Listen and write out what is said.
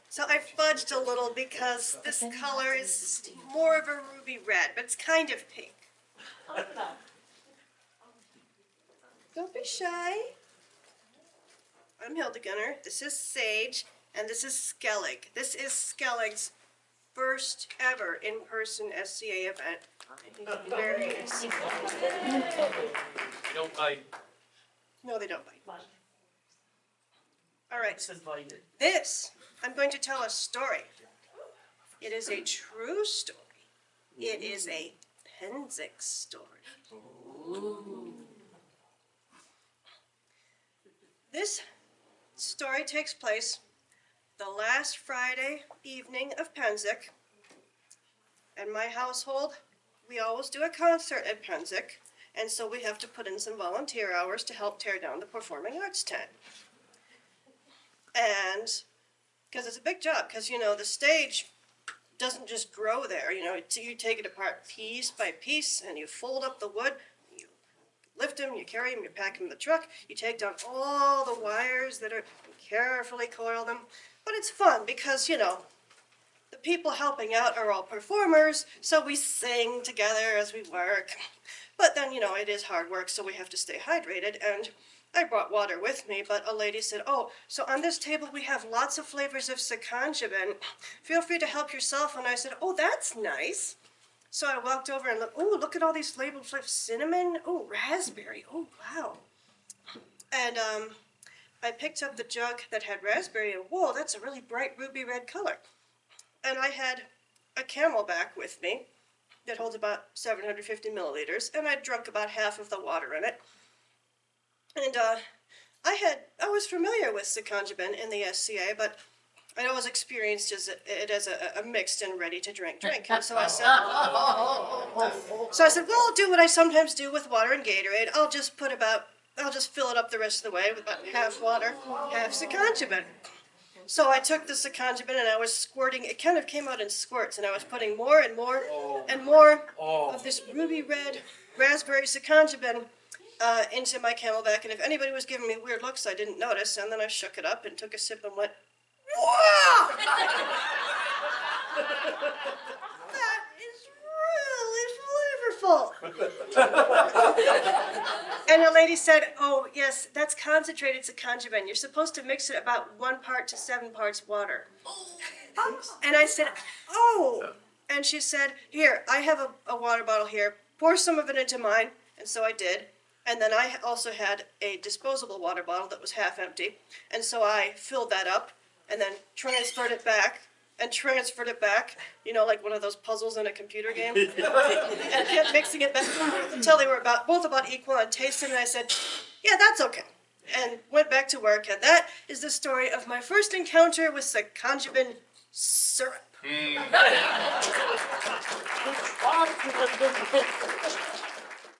So I fudged a little because this color is more of a ruby red, but it's kind of pink. Don't be shy. I'm Hildigunnr. This is Sage, and this is Skellig. This is Skellig's first ever in-person SCA event. Very They don't bite. No, they don't bite. All right. This, I'm going to tell a story. It is a true story. It is a Penzic story. This story takes place the last Friday evening of Penzic. In my household, we always do a concert at Penzic, and so we have to put in some volunteer hours to help tear down the performing arts tent. And because it's a big job, because, you know, the stage doesn't just grow there. You know, you take it apart piece by piece, and you fold up the wood, you lift them, you carry them, you pack them in the truck, you take down all the wires that are, carefully coil them. But it's fun because, you know, the people helping out are all performers, so we sing together as we work. But then, you know, it is hard work, so we have to stay hydrated, and I brought water with me, but a lady said, oh, so on this table we have lots of flavors of Sakonjaban. Feel free to help yourself. And I said, oh, that's nice. So I walked over and looked, oh, look at all these labels of cinnamon. Oh, raspberry. Oh, wow. And I picked up the jug that had raspberry, and whoa, that's a really bright ruby red color. And I had a Camelback with me that holds about 750 milliliters, and I drunk about half of the water in it. And I was familiar with Sakonjaban in the SCA, but I'd always experienced it as a mixed and ready-to-drink drink. And so I said, well, I'll do what I sometimes do with water and Gatorade. I'll just fill it up the rest of the way with about half water, half Sakonjaban. So I took the Sakonjaban and I was squirting. It kind of came out in squirts, and I was putting more and more and more of this ruby red raspberry Sakonjaban into my Camelback, and if anybody was giving me weird looks, I didn't notice, and then I shook it up and took a sip and went, wow! That is really flavorful. And the lady said, oh, yes, that's concentrated Sakonjaban. You're supposed to mix it about 1 part to 7 parts water. And I said, oh. And she said, here, I have a water bottle here. Pour some of it into mine. And so I did. And then I also had a disposable water bottle that was half empty. And so I filled that up and then transferred it back and transferred it back, you know, like one of those puzzles in a computer game. And kept mixing it back until they were both about equal on taste. And I said, yeah, that's okay. And went back to work. And that is the story of my first encounter with Sakonjaban syrup.